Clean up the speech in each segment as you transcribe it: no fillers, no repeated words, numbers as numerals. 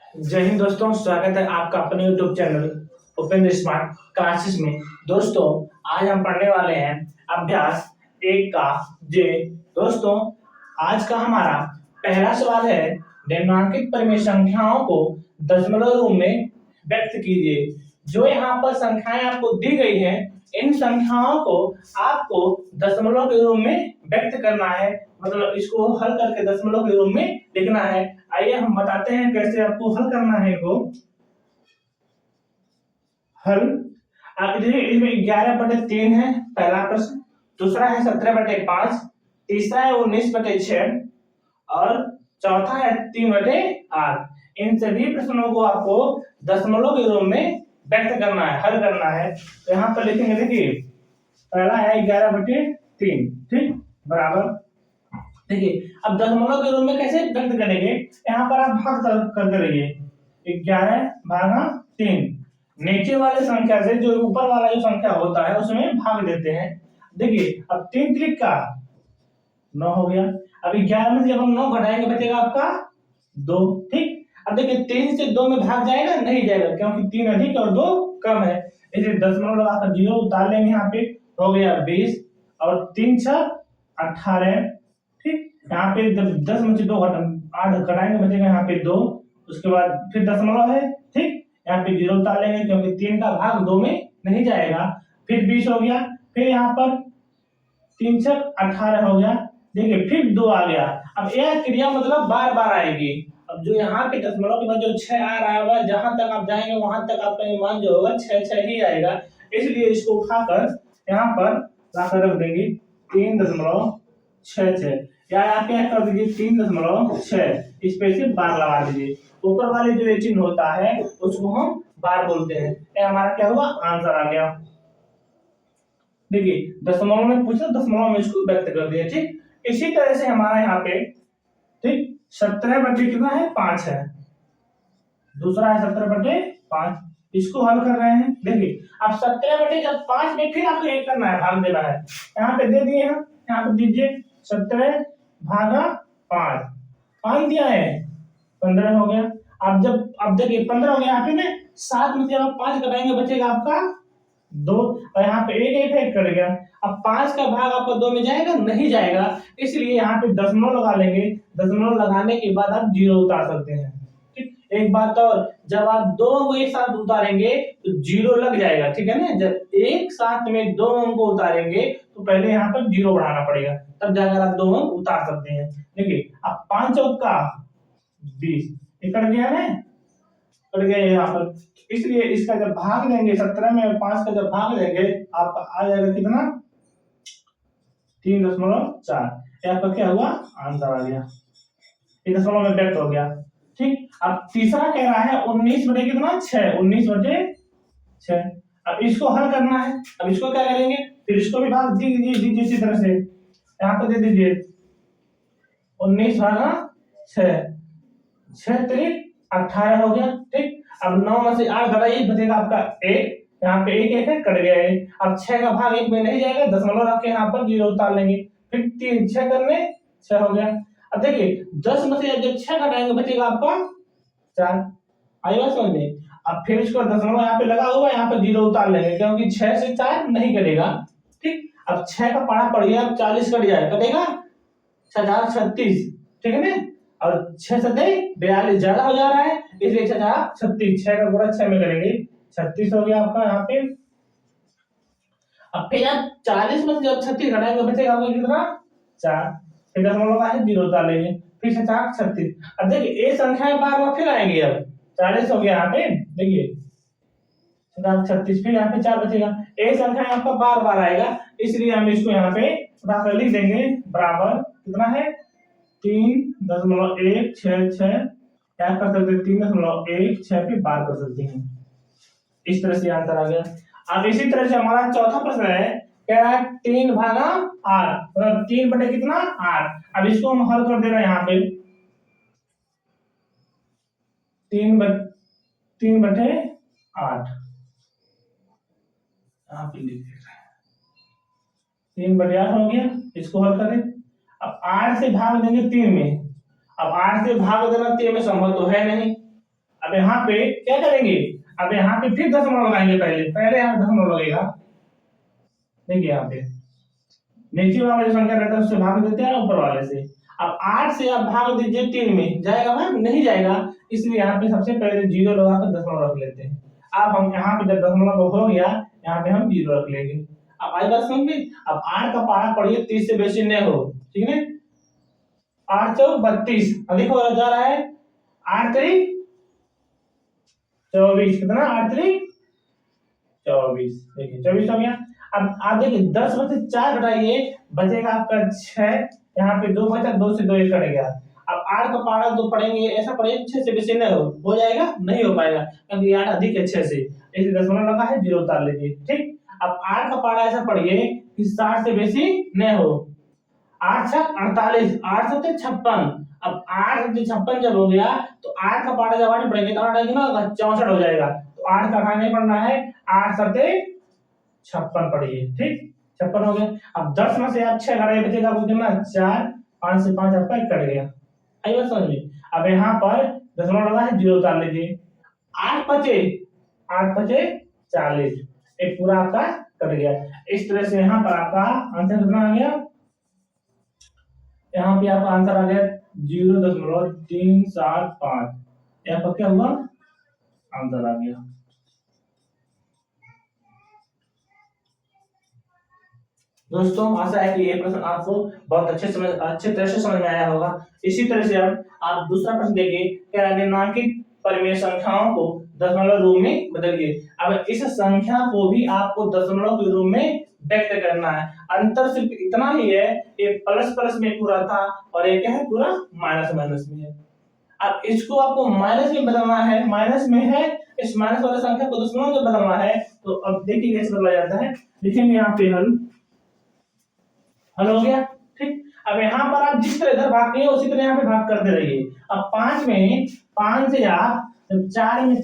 जय हिंद दोस्तों, स्वागत है आपका अपने YouTube channel Upendra smart classes में। दोस्तों, आज हम पढ़ने वाले हैं अभ्यास 1 का जे। दोस्तों, आज का हमारा पहला सवाल है, निम्नलिखित परिमेय संख्याओं को दशमलव रूप में व्यक्त कीजिए। जो यहाँ पर संख्याएं आपको दी गई हैं, इन संख्याओं को आपको दशमलव के रूप में व्यक्त करना है, मतलब इसको हल करके दशमलव के रूप में लिखना है। आइए हम बताते हैं कैसे आपको हल करना है। इसको हल आप देखिए, इसमें 11/3 है पहला प्रश्न, दूसरा है 17/5, तीसरा है 19/6 और चौथा है 3/8। इन सभी प्रश्नों को आपको दशमलव के रूप में व्यक्त करना है, हल करना है। तो यहाँ पर लिखेंगे, देखिए पहला है 11/3, ठीक, बराबर। देखिए अब दशमलव के रूप में कैसे व्यक्त करेंगे, यहाँ पर आप भाग करते रहिए। 11/3 नीचे वाले संख्या से जो ऊपर वाला जो संख्या होता है उसमें भाग देते हैं। देखिए अब 3 त्रिक का 9 हो गया। अब 11 में से जब हम 9 घटाएंगे बचेगा आपका 2, ठीक। अब देखिए 3 से 2 में भाग जाएगा, नहीं जाएगा, क्योंकि 3 अधिक और 2 कम है, इसलिए दशमलव लगाकर 0 उतार लेंगे। यहाँ पे हो गया 20 और 3 6 18, ठीक। यहाँ पे 10 में से 2 8 घटाएंगे बचेगा यहाँ पे 2, उसके बाद फिर दशमलव है, ठीक। यहाँ पे 0 उतार लेंगे क्योंकि 3 का भाग 2 में नहीं जाएगा। फिर 20 हो गया, फिर यहाँ पर 3 6 18 हो गया। देखिए फिर 2 आ गया। अब यह क्रिया मतलब बार बार आएगी। अब जो यहाँ पे दशमलव के बाद जो 6 आ रहा है, जहां तक आप जाएंगे वहां तक आपका मान जो होगा 6 ही आएगा, इसलिए इसको उठाकर यहाँ पर लाकर रख देंगे 3.66, या आप क्या कर दीजिए 3.6, इस पे से बार लगा दीजिए। ऊपर वाले जो ये चिन्ह होता है उसको हम बार बोलते हैं। ये हमारा क्या हुआ, आंसर आ गया। देखिए दशमलव में पूछा, दशमलव में इसको व्यक्त कर दिया, ठीक। इसी तरह से हमारा यहाँ पे, ठीक, 17/5 है, दूसरा है 17/5, इसको हल कर रहे हैं। देखिए अब 17/5 में फिर आपको एक करना है, भाग देना है। यहाँ पे दे दिए हम, यहाँ पे दीजिए 17/5, 5 दिया है, 15 हो गया। अब देखिए 15 हो गया, यहाँ पे ना 7 में से आप 5 घटाएंगे बचेगा आपका 2, और यहाँ पे एक कट गया। अब 5 का भाग आपका 2 में जाएगा, नहीं जाएगा, इसलिए यहाँ पे दशमलव लगा लेंगे। दशमलव लगाने के बाद आप 0 उतार सकते हैं, ठीक। एक बात और, जब आप 2 को एक साथ उतारेंगे तो 0 लग जाएगा, ठीक है ना। जब एक साथ में 2 अंक को उतारेंगे तो पहले यहाँ पर 0 बढ़ाना पड़ेगा, तब जाकर आप 2 अंक उतार सकते हैं। देखिए अब 5 चौका 20, कट गया ना, कट गया यहाँ पर, इसलिए इसका जब भाग देंगे 17 में 5 का जब भाग देंगे आपका आ जाएगा कितना, 3.4। आपका क्या हुआ, आंसर आ गया, 3 में व्यक्त हो गया, ठीक। अब तीसरा कह रहा है 19/6, 19/6। अब इसको हल करना है। अब इसको क्या करेंगे, फिर इसको भी भाग दीजिए इसी तरह से, यहाँ पे दे दीजिए 19/6, 6 त्रिक 18 हो गया, ठीक। अब 9 में से 8 घटाइए बचेगा आपका 1, यहाँ पे एक है, कट गया है। अब 6 का भाग 1 में नहीं जाएगा, दशमलव रख के यहाँ पर 0 उतार लेंगे। फिर 3 6 करने 6 हो गया। अब देखिए 10 में से जब 6 घटाएंगे बचेगा आपका 4, आई बात समझ में। अब फिर इसको दशमलव यहाँ पे लगा हुआ है, यहाँ पे 0 उतार लेंगे क्योंकि 6 से 4 नहीं करेगा, ठीक। अब 6 का पढ़ा पड़ गया, 40 कट जाएगा, कटेगा 6 36, ठीक है ना। और 6 7 42 ज्यादा हो जा रहा है, इसलिए 6 36, 6 का गुणा 6 में करेंगे 36 हो गया आपका यहाँ पे। अब फिर आप 40 में से जब 36 घटाएंगे बचेगा आपका कितना, 4, फिर दशमलव है 0 उतार लेंगे, फिर 7 36। अब देखिए ये संख्याएं बार बार फिर आएंगी। अब 40 हो गया यहाँ पे, देखिए 36, फिर यहाँ पे 4 बचेगा। ये संख्या आपका बार बार आएगा, इसलिए हम इसको यहाँ पे उठाकर लिख देंगे, बराबर कितना है 3.166, क्या कर सकते हैं 3.166 पे बार कर सकते हैं। इस तरह से आंसर आ गया। अब इसी तरह से हमारा चौथा प्रश्न है, कह रहा है 3/8, मतलब 3 बटे कितना 8। अब इसको हम हल कर दे रहे हैं यहाँ पे 3/8, यहाँ पे लिख दे रहे हैं 3/8 हो गया। इसको हल करें, अब 8 से भाग देंगे 3 में। अब 8 से भाग देना 3 में संभव तो है नहीं, अब यहाँ पे क्या करेंगे, अब यहाँ पे फिर दशमलव लगाएंगे, पहले यहाँ दशमलव लगेगा। देखिए यहाँ पे नीचे वाला जो संख्या रहता है उससे भाग देते हैं ऊपर वाले से। अब 8 से आप भाग दीजिए 3 में, जाएगा भाग नहीं जाएगा, इसलिए यहाँ पे सबसे पहले जीरो लगाकर दशमलव रख लेते हैं। अब हम यहाँ पे जब दशमलव हो गया यहाँ पे हम जीरो रख लेंगे। अब आई बात समझ में। अब 8 का पारा पढ़िए 30 से बेसी नहीं हो, ठीक है। 8 चौक 32 अधिक हो जा रहा है, 8 3 24 कितना, 8 3 24, देखिए 24 हो गया। अब आप देखिए 10 में से 4 घटाइए बचेगा आपका 6, यहाँ पे 2 बचा, 2 से 2 एक कट गया। अब 8 का पारा जो पढ़ेंगे ऐसा पढ़ेंगे 6 से बेसी नहीं हो जाएगा, नहीं हो पाएगा क्योंकि 8 अधिक है 6 से, इसलिए दशमलव लगा है, जीरो उतार लीजिए, ठीक। अब 8 का पारा ऐसा पढ़िए कि 60 से बेसी नहीं हो, 8 छक 48, 8 सत्ते 56। अब 8 सत्ते 56 जब हो गया तो 8 का पारा जब 8 पढ़ेंगे तो 8 आएगा ना 64 हो जाएगा, तो 8 का नहीं पढ़ना है, 8 सत्ते 56 पढ़िए, ठीक। 56 हो गया। अब 10 में से आप 6 घटाइए बचेगा आपको कितना, 4, 5 से 5 आपका कट गया, आई बात समझ में। अब यहाँ पर दशमलव लगा है, जीरो उतार लीजिए, 8 बचे 40, एक पूरा आपका कट गया। इस तरह से यहाँ पर आपका आंसर कितना आ गया, यहाँ पे आपका आंसर आ गया 0.375, यहाँ पर क्या हुआ, आंसर आ गया। दोस्तों आशा है कि ये प्रश्न आपको बहुत अच्छे तरह से समझ में आया होगा। इसी तरह से अब आप दूसरा प्रश्न देखिए, क्या निम्नलिखित परिमेय संख्याओं को दशमलव रूप में बदलिए। अब इस संख्या को भी आपको दशमलव के रूप में व्यक्त करना है, अंतर सिर्फ इतना ही है, एक प्लस प्लस में पूरा था और एक है पूरा माइनस माइनस में है। अब इसको आपको माइनस में बदलना है, माइनस में है, इस माइनस वाले संख्या को दशमलव में बदलना है, तो अब देखिए कैसे बदला जाता है, लिखेंगे यहाँ पे हल हो गया, ठीक। अब यहाँ पर आप जिस तरह इधर भाग किए उसी तरह यहाँ पे भाग करते रहिए। अब 5 से आप 4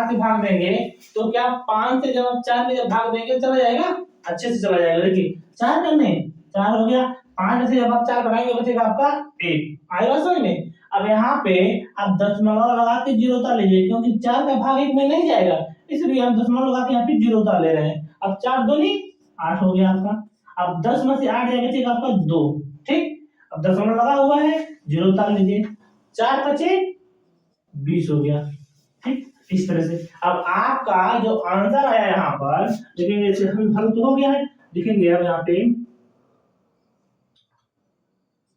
से भाग देंगे तो क्या 5 से जब आप 4 में जब भाग देंगे चला जाएगा, अच्छे से चला जाएगा। देखिए 4 करने 4 हो गया, 5 में से जब आप 4 घटाएंगे बचेगा आपका 1, आएगा समझ में। अब यहाँ पे आप दशमलव लगा के जीरो उतार लीजिए, क्योंकि 4 का भाग 1 में नहीं जाएगा, इसलिए हम दशमलव लगा के यहाँ पे जीरो उतार ले रहे हैं। अब 4 दूनी 8 हो गया आपका। अब 10 में से 8 जाएगा बचेगा आपका 2, ठीक। अब दशमलव लगा हुआ है, जीरो उतार लीजिए, 4 बचे 20 हो गया, ठीक। इस तरह से अब आपका जो आंसर आया यहाँ पर देखेंगे, इसे हम हल तो हो गया है, लिखेंगे अब यहाँ पे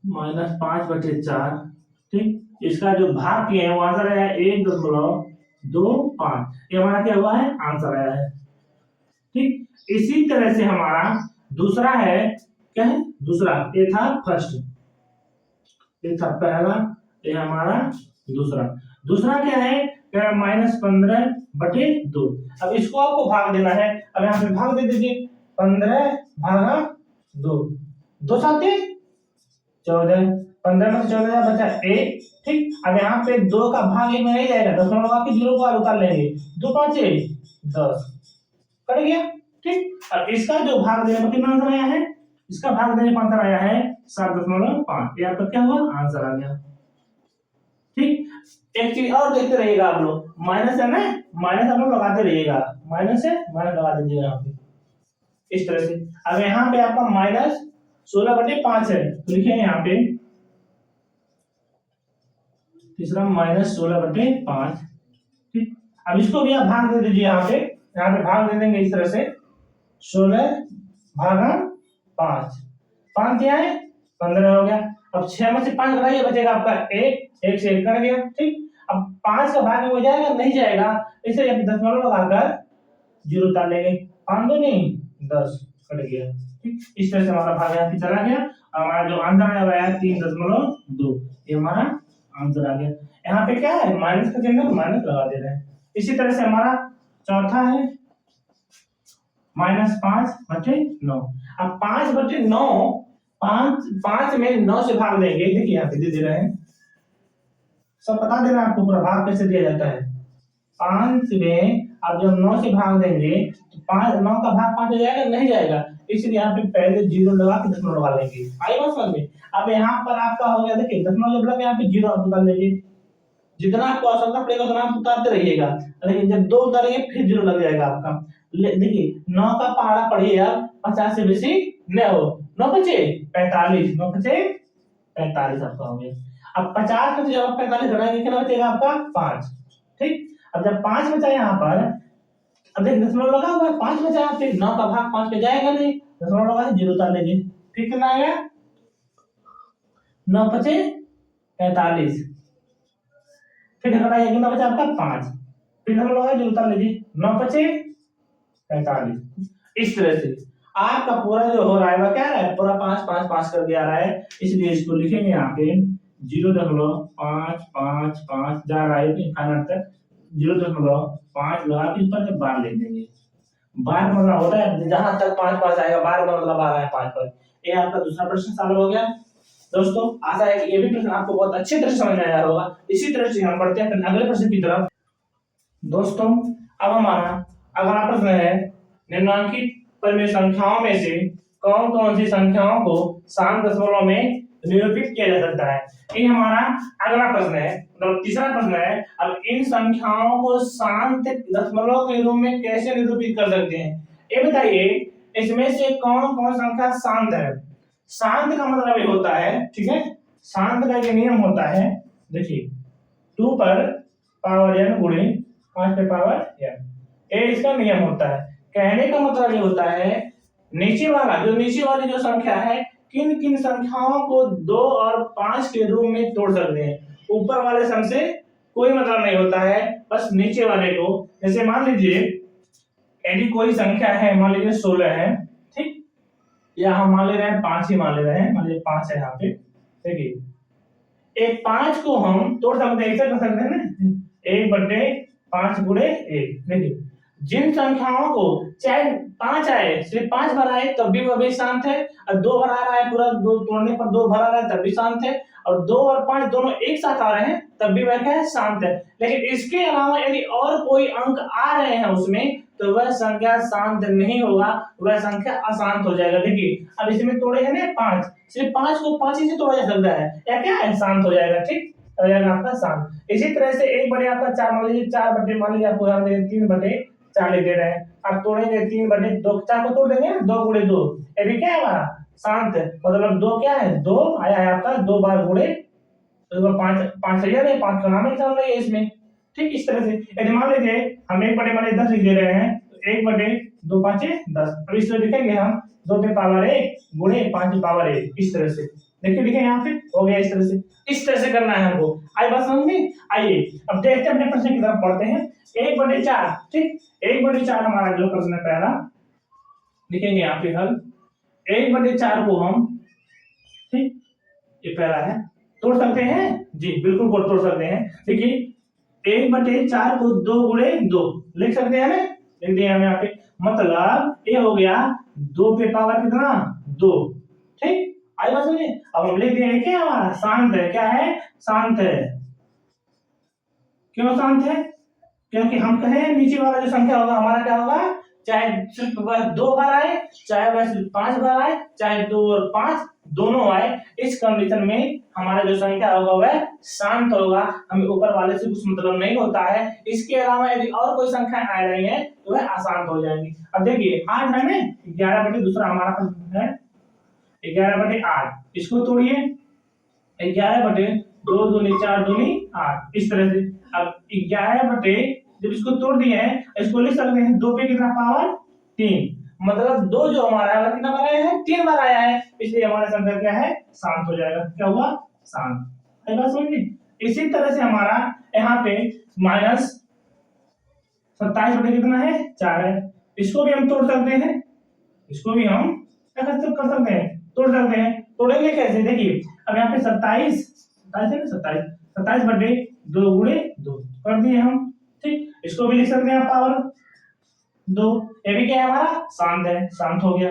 -5/4, ठीक। इसका जो भाग किए हैं वो आंसर आया 1.25, ये हमारा क्या हुआ है, आंसर आया है, ठीक। इसी तरह से हमारा दूसरा है, क्या है दूसरा, ये था फर्स्ट, ये था पहला, ये हमारा दूसरा क्या है, क्या -15/2। अब इसको आपको भाग देना है, अब यहाँ पे भाग दे दीजिए, 15/2, 2 साथे 14, 15 में से 14 बचा 1, ठीक। अब यहाँ पे 2 का भाग 1 में नहीं जाएगा, दशमलव लगा के जीरो को उतार लेंगे, 2 5 10 कट गया, ठीक। और इसका जो भाग देने पर कितना आंसर आया है, इसका भाग देने पर आंसर आया है 7.5, ये आपका क्या हुआ, आंसर आ गया, ठीक। एक चीज और देखते रहिएगा आप लोग, माइनस है ना, माइनस आप लोग लगाते रहिएगा, माइनस है माइनस लगा दीजिएगा यहाँ पे, इस तरह से। अब यहाँ पे आपका -16/5 है, तो लिखेंगे यहाँ पे तीसरा -16/5, ठीक। अब इसको भी आप भाग दे दीजिए, यहाँ पे भाग दे देंगे इस तरह से, 16/5, 5 क्या है 15 हो गया। अब 6 में से 5 घटाइए बचेगा आपका 1, 1 से 1 कट गया, ठीक। अब 5 का भाग में हो जाएगा, नहीं जाएगा, इसे आप दशमलव लगाकर जीरो उतार लेंगे, 5 2 नहीं 10 कट गया, ठीक। इस तरह से हमारा भाग यहाँ पे चला गया, हमारा जो आंसर आया हुआ है 3.2, ये हमारा आंसर आ गया। यहाँ पे क्या है, माइनस का चिन्ह, माइनस लगा दे रहे हैं। इसी तरह से हमारा चौथा है -5/9। अब 5/9, 5 में 9 से भाग देंगे, देखिए यहाँ पे दे रहे हैं, सब बता दे रहे हैं आपको पूरा भाग कैसे दिया जाता है। 5 में अब जब 9 से भाग देंगे तो 9 का भाग 5 हो जाएगा, नहीं जाएगा, इसलिए यहाँ पे पहले जीरो लगा के दशमलव लगा लेंगे, आई बात समझ में। अब यहाँ पर आपका हो गया, देखिए दशमलव जब लगे यहाँ पे जीरो आप निकाल लीजिए, जितना आपको आवश्यकता पड़ेगा उतना आप उतारते रहिएगा, लेकिन जब 2 उतारेंगे फिर 0 लग जाएगा आपका। देखिए 9 का पहाड़ा पढ़िए आप, 50 से बेसी न हो। 9 बचे 45, 9 बचे 45 आपका हो गया। अब 50 में से जब आप 45 घटाएंगे कितना बचेगा आपका 5। ठीक, अब जब 5 बचा यहाँ पर, अब देख दशमलव लगा हुआ है, 5 बचा यहाँ पे, 9 का भाग 5 पे जाएगा नहीं, दशमलव लगा 0 उतार लीजिए, फिर कितना आएगा 9 बचे 45, फिर घटाइए कितना बचा आपका 5, फिर हम लोग जो उतार लीजिए 9 बचे 45। इस तरह से आपका पूरा जो हो रहा है वह क्या है, पूरा 5 5 5 करके आ रहा है, इसलिए इसको लिखेंगे यहाँ पे 0.555 जा रहा है फाइनल तक, 0.5 लगा के ऊपर से बार ले देंगे। बार मतलब होता है जहां तक 5 5 आएगा, बार का मतलब आ रहा है 5 पर। ये आपका दूसरा प्रश्न सॉल्व हो गया दोस्तों। आशा है कि ये भी प्रश्न आपको बहुत अच्छे तरह से समझ में आया होगा। इसी तरह से हम बढ़ते हैं अगले प्रश्न की तरफ। दोस्तों अब हमारा अगला प्रश्न है, निम्नलिखित परिमेय संख्याओं में से कौन कौन सी संख्याओं को शांत दशमलव में निरूपित किया जा सकता है। ये हमारा अगला प्रश्न है, मतलब तीसरा प्रश्न है। अब इन संख्याओं को शांत दशमलव के रूप में कैसे निरूपित कर सकते हैं, ये बताइए। इसमें से कौन कौन संख्या शांत है। शांत का मतलब ये होता है, ठीक है, शांत का ये नियम होता है, देखिए 2 पर पावर n गुणे 5 पे पावर n, ये इसका नियम होता है। कहने का मतलब ये होता है नीचे वाली जो संख्या है, किन किन संख्याओं को 2 और 5 के रूप में तोड़ सकते हैं। ऊपर वाले सम से कोई मतलब नहीं होता है, बस नीचे वाले को। जैसे मान लीजिए यदि कोई संख्या है, मान लीजिए 16 है, ठीक, या हम मान ले रहे हैं 5 ही मान ले रहे हैं, मान लीजिए 5 है यहाँ पे, देखिए एक 5 को हम तोड़ सकते हैं, ऐसा कर सकते हैं ना, 1/5 गुणे 1। देखिए जिन संख्याओं को चाहे 5 आए, सिर्फ 5 बार आए तब भी वह भी शांत है, और 2 बार आ रहा है, पूरा 2 तोड़ने पर 2 बार आ रहा है तब भी शांत है, और 2 और 5 दोनों एक साथ आ रहे हैं तब भी वह क्या है, शांत है। लेकिन इसके अलावा यदि और कोई अंक आ रहे हैं उसमें, तो वह संख्या शांत नहीं होगा, वह संख्या अशांत हो जाएगा। देखिए अब इसमें तोड़े हैं ना 5, सिर्फ 5 को 5 ही से तोड़ा जा सकता है, या क्या है, शांत हो जाएगा, ठीक हो जाएगा आपका शांत। इसी तरह से 1 आपका 4, मान लीजिए 4 बटे, मान लीजिए आपको 3/4 लिख दे रहे हैं, अब तोड़ेंगे 3/2, 4 को तोड़ देंगे 2 गुणे 2, ये भी क्या है हमारा शांत है, मतलब 2 क्या है, 2 आया है आपका, 2 बार गुणे तो 5 5 सही है, 5 का नाम निकाल रहे हैं इसमें, ठीक। इस तरह से यदि मान लीजिए हम 1/10 लिख दे रहे हैं, तो 1/2 5 10, अब इसको लिखेंगे हम 2 पे पावर 1 गुणे 5 पे पावर 1, इस तरह से देखिए, लिखे यहाँ पे हो गया। इस तरह से करना है हमको। आई बात समझ में? आइए अब देखते हैं अपने प्रश्न की तरफ पढ़ते हैं। 1/4, ठीक, 1/4 हमारा जो प्रश्न है पहला, लिखेंगे यहाँ पे हल। 1/4 को हम, ठीक, ये पहला है, तोड़ सकते हैं जी, बिल्कुल तोड़ सकते हैं। देखिए 1/4 को 2 गुणे 2 लिख सकते हैं ना, लिख दिया हम यहाँ पे, मतलब ये हो गया 2 पे पावर कितना 2, ठीक। आई बात समझे? अब हम लिख देंगे क्या, हमारा शांत है, क्या है, शांत है। क्यों शांत है? क्योंकि हम कहें नीचे वाला जो संख्या होगा हमारा क्या होगा, चाहे सिर्फ वह 2 बार आए, चाहे वह सिर्फ 5 बार आए, चाहे 2 और 5 दोनों आए, इस कंडीशन में हमारा जो संख्या होगा वह शांत होगा, हमें ऊपर वाले से कुछ मतलब नहीं होता है। इसके अलावा यदि और कोई संख्या आ रही है तो वह अशांत हो जाएंगी। अब देखिए 8 है ना, 11 दूसरा हमारा प्रश्न है 11/8, इसको तोड़िए, 11/2 दूनी 4 दूनी 8, इस तरह से। अब 11 जब इसको तोड़ दिए हैं, इसको लिख सकते हैं 2 पे कितना पावर 3, मतलब 2 जो हमारा है कितना बार आया है, 3 बार आया है, इसलिए हमारा संख्या क्या है, शांत हो जाएगा। क्या हुआ, शांत। है बात समझ में? इसी तरह से हमारा यहाँ पे -27 कितना है, 4 है, इसको भी हम तोड़ सकते हैं, इसको भी हम क्या कर सकते हैं, तोड़ सकते हैं। तोड़ेंगे कैसे, देखिए अब यहाँ पे 27/2 गुणे 2 कर दिए हम, ठीक। इसको भी लिख सकते हैं पावर 2, ये भी क्या है, हमारा शांत है, शांत हो गया।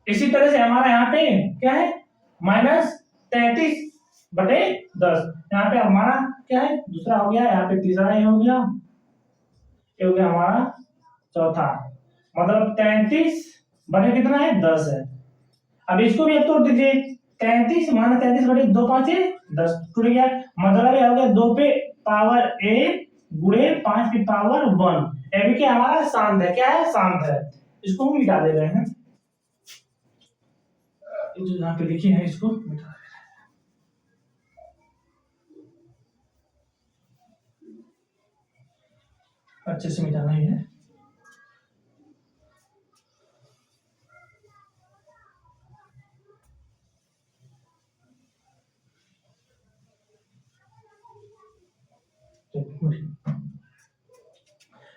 इसी तरह से हमारा यहाँ पे क्या है, -33/10, यहाँ पे हमारा क्या है, दूसरा हो गया, यहाँ पे तीसरा ही हो गया, ये हो गया हमारा चौथा, मतलब 33/कितना है, 10 है। अब इसको भी अब तोड़ दीजिए, 33 -33/2 5 10 टूट गया, मतलब ये हो गया 2 पे पावर a गुणे 5 की पावर 1। ये भी क्या हमारा शांत है, क्या है शांत है। इसको हम मिटा दे रहे हैं, ये जो यहाँ पे लिखे हैं इसको मिटा, अच्छे से मिटाना ही है।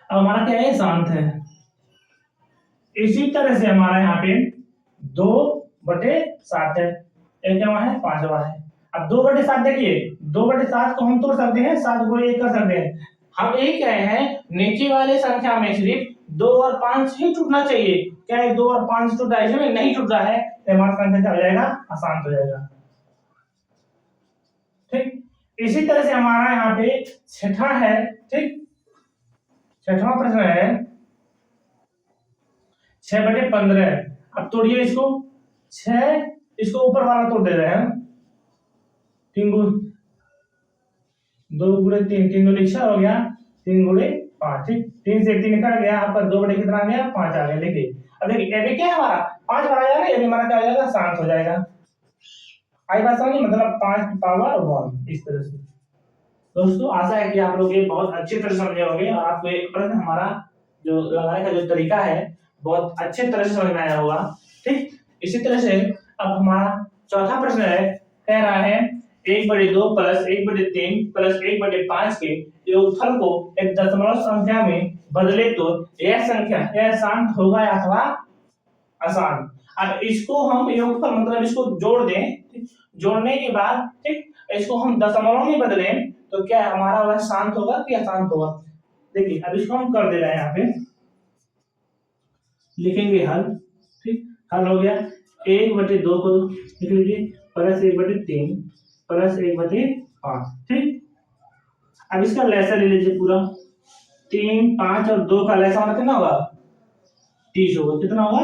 अब हमारा क्या है शांत है। इसी तरह से हमारा यहाँ पे 2/7 है, एक क्या है 5वां है। अब 2/7 देखिए, 2/7 को हम तोड़ सकते हैं, 7 को 1 कर सकते हैं। हम यही कह रहे हैं नीचे वाले संख्या में सिर्फ 2 और 5 ही टूटना चाहिए। क्या है 2 और 5 टूटा है, इसमें नहीं टूट रहा है, तो हमारा संख्या क्या हो जाएगा, अशांत हो जाएगा। ठीक, इसी तरह से हमारा यहाँ पे छठा है। ठीक, छठवां प्रश्न है 6/15। अब तोड़िए इसको, 6 इसको ऊपर वाला तोड़ दे रहे हैं, 3 2 गुणे 3, 3 दूनी 6 हो गया, 3 गुणे 5। ठीक, 3 से 3 निकल गया, आपका 2 बटे कितना आ गया 5 आ गया। देखिए अब देखिए ये भी क्या है हमारा 5 बार आ जाएगा, ये भी हमारा क्या हो जाएगा शांत हो जाएगा। आई बात समझ, मतलब 5 की पावर 1 इस तरह से। दोस्तों आशा है कि आप लोग ये बहुत अच्छी तरह समझे होंगे और आपको ये प्रश्न हमारा जो लगाने का जो तरीका है बहुत अच्छे तरह से समझ में आया होगा। ठीक, इसी तरह से अब हमारा चौथा प्रश्न है, कह रहा है 1/2 प्लस 1/3 प्लस 1/5 के योगफल को एक दशमलव संख्या में बदले तो यह संख्या यह शांत होगा अथवा अशांत। अब इसको हम योगफल मतलब इसको जोड़ दें, जोड़ने के बाद ठीक इसको हम दशमलव में बदलें तो क्या हमारा वह शांत होगा कि अशांत होगा। देखिए अब इसको हम कर दे रहे हैं, यहाँ पे लिखेंगे हल। ठीक, हल हो गया 1/2 को लिख लीजिए प्लस 1/3 प्लस 1/5। ठीक, अब इसका लैसा ले लीजिए पूरा, 3 5 और 2 का लैसा हमारा कितना होगा 30 होगा। कितना होगा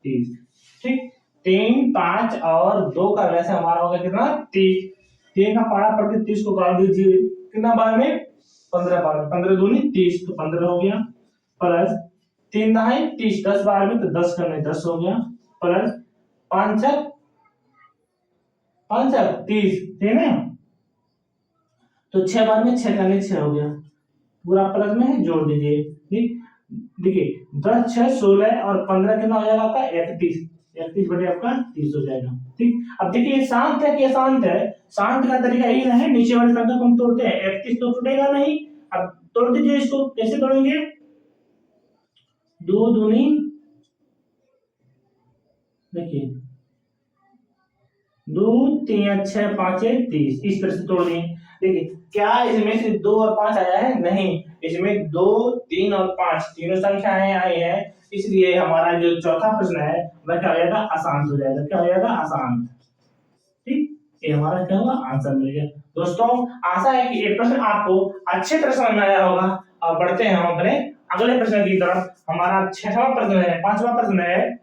30। ठीक, 3 5 और 2 का लैसा हमारा होगा कितना 30। 3 का पारा पढ़ के 30 को काट दीजिए, कितना बार में 15 बार में, 15 दूनी 30 तो 15 हो गया, प्लस 3 दाएं 30 10 बार में तो 10 करने 10 हो गया, प्लस 5 5 30 ठीक है, तो 6 बार में 6 करने 6 हो गया, पूरा प्लस में जोड़ दीजिए। ठीक, देखिए 10 6 16 और 15 कितना हो जाएगा आपका 31, 31 बटे आपका 30 हो जाएगा। ठीक, अब देखिए ये शांत है कि अशांत है, शांत का तरीका यही है नीचे वाले संख्या को हम तोड़ते हैं, 31 तो टूटेगा नहीं। अब तोड़ दीजिए इसको, कैसे तोड़ेंगे 2 दूनी देखिए 2 3 6 5 30 इस तरह से तोड़ दें। देखिए क्या इसमें से 2 और 5 आया है, नहीं, इसमें 2 3 और 5 तीनों संख्याएं आई है, इसलिए हमारा जो चौथा प्रश्न है वह क्या हो जाएगा अशांत हो जाएगा। क्या हो जाएगा अशांत। ठीक, ये हमारा क्या होगा आंसर मिल गया। दोस्तों आशा है कि ये प्रश्न आपको अच्छे तरह समझ में आया होगा और बढ़ते हैं हम अपने अगले प्रश्न की तरफ। हमारा छठवां प्रश्न है, पांचवा प्रश्न है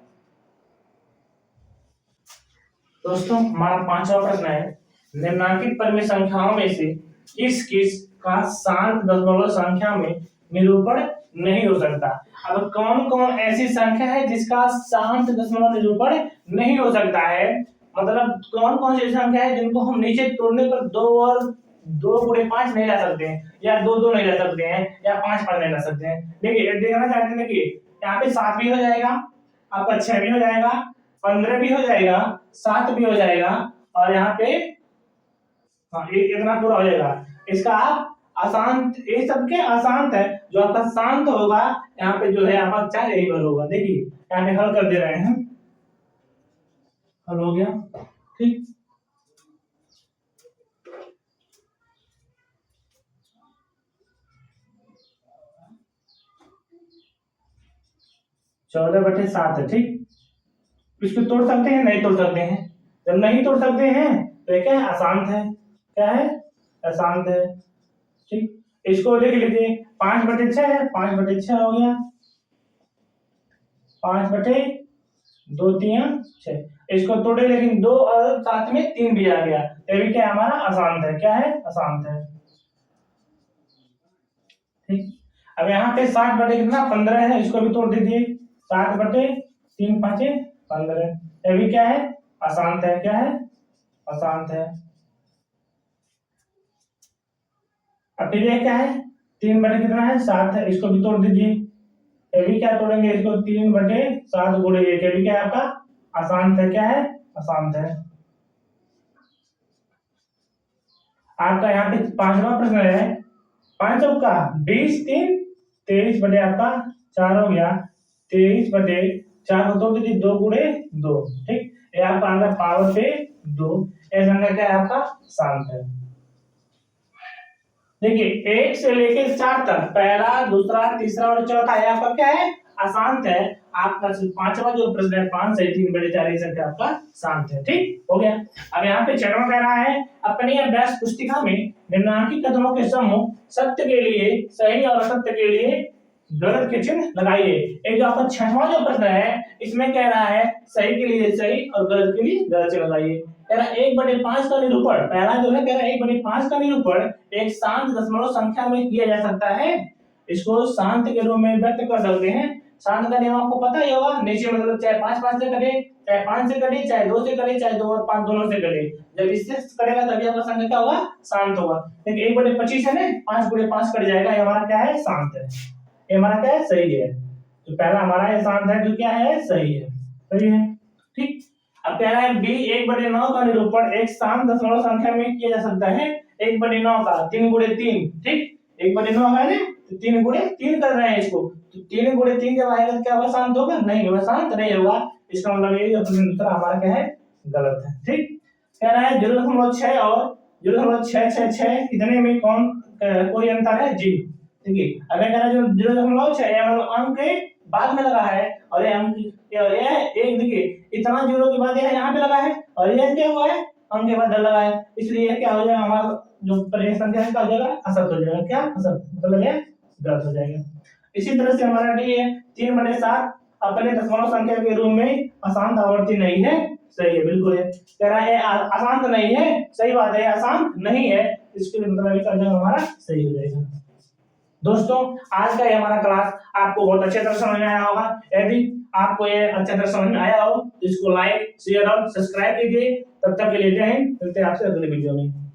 दोस्तों, हमारा पांचवा प्रश्न है निम्नलिखित परिमेय संख्याओं में से किस का शांत दशमलव संख्या में निरूपण नहीं हो सकता। अब कौन कौन ऐसी संख्या है जिसका शांत दशमलव निरूपण नहीं हो सकता है, मतलब कौन कौन सी संख्या है जिनको हम नीचे तोड़ने पर 2 और 2 गुणे 5 नहीं ला सकते हैं, या 2 2 नहीं ला सकते हैं, या 5 5 नहीं ला सकते हैं। देखिए देखना चाहते हैं, देखिए यहाँ पे 7 भी हो जाएगा, आपका 6 भी हो जाएगा, 15 भी हो जाएगा, 7 भी हो जाएगा, और यहाँ पे हाँ इतना पूरा हो जाएगा। इसका आप अशांत, ये सबके अशांत है, जो आपका शांत होगा यहाँ पे जो है आपका 4 यही बल होगा। देखिए यहाँ पे हल कर दे रहे हैं, हल हो गया। ठीक, चौदह बटे 7 है। ठीक, इसको तोड़ सकते हैं नहीं तोड़ सकते हैं, जब नहीं तोड़ सकते हैं तो ये क्या है अशांत है, क्या है अशांत है। ठीक, इसको लिख लीजिए 5/6 है, 5/6 हो गया, 5/6 2 3 6, इसको तोड़े लेकिन 2 और साथ में 3 भी आ गया, ये भी क्या है हमारा अशांत है, क्या है अशांत है। ठीक, अब यहाँ पे 7 बटे कितना 15 है, इसको भी तोड़ दीजिए, 7 बटे 3 5 15, ये भी क्या है अशांत है, क्या है अशांत है। अब फिर ये क्या है 3 बटे कितना है 7 है, इसको भी तोड़ दीजिए, ये भी क्या तोड़ेंगे इसको 3 बटे 7 गुणे 1, ये भी क्या है आपका अशांत है, क्या है अशांत है। आपका यहाँ पे 5वां प्रश्न है, 5 चौका 20 3 23 बटे आपका 4 हो गया, 23 बटे 4 को तोड़ दीजिए 2 गुणे 2, ठीक, ये आपका आ गया पावर पे 2, ये संख्या क्या है आपका शांत है। देखिए 1 से लेकर 4 तक पहला दूसरा तीसरा और चौथा है आपका क्या है अशांत है। आपका पांचवा जो प्रश्न है 5 से 3 बटे 4 ये संख्या आपका शांत है, ठीक हो गया। अब यहाँ पे 6वां कह रहा है अपनी अभ्यास पुस्तिका में निम्नलिखित कथनों के समूह सत्य के लिए सही और असत्य के लिए गलत के चिन्ह लगाइए। एक जो आपका 6वां जो प्रश्न है इसमें कह रहा है सही के लिए सही और गलत के लिए गलत चिन्ह लगाइए। कह रहा 1/5 का निरूपण, पहला जो है कह रहा 1/5 का निरूपण एक शांत दशमलव संख्या में किया जा सकता है, इसको शांत के रूप में व्यक्त कर सकते हैं। शांत का नियम आपको पता ही होगा, नीचे मतलब चाहे 5 से कटे, चाहे 5 से कटे, चाहे 2 से कटे, चाहे 2 और 5 दोनों से कटे, जब इससे कटेगा तभी आपका संख्या क्या होगा शांत होगा। लेकिन 1/25 है ना 5/5 कट जाएगा, ये हमारा क्या है शांत है, ये हमारा क्या है सही है। तो पहला हमारा ये शांत है जो क्या है सही है, सही है, ठीक। अब कह रहा है बी 1/9 का निरूपण एक शांत दशमलव संख्या में किया जा सकता है। 1/9 का 3 गुणे 3, ठीक, 1/9 है ना तो 3 गुणे 3 कर रहे हैं इसको, तो 3 गुणे 3 जब आएगा तो क्या होगा शांत होगा नहीं होगा, शांत नहीं होगा। इसका मतलब ये प्रश्न उत्तर हमारा क्या है गलत है, ठीक। कह रहा है 0.6 और 0.666 इतने में कौन कोई अंतर है जी, ठीक है। अगर कह रहा है जो 0.6 मतलब अंक के बाद में लगा है और ये अंक ये एक देखिए इतना जीरो के बाद ये यहाँ पे लगा है और ये क्या हुआ है अंक के बाद लगा है, इसलिए क्या हो जाएगा हमारा जो परिमेय संख्या है क्या हो जाएगा असत हो जाएगा, क्या असत मतलब ये गलत हो जाएगा। इसी तरह से हमारा डी है 3/7 अपने दशमलव संख्या के रूप में अशांत आवर्ती नहीं है, सही है बिल्कुल है। कह रहा है अशांत नहीं है, सही बात है अशांत नहीं है, इसके लिए मतलब हमारा सही हो जाएगा। दोस्तों आज का ये हमारा क्लास आपको बहुत अच्छे तरह समझ में आया होगा। यदि आपको ये अच्छे तरह समझ में आया हो तो इसको लाइक शेयर और सब्सक्राइब कीजिए। तब तक के लिए जय हिंद, मिलते हैं आपसे अगले वीडियो में।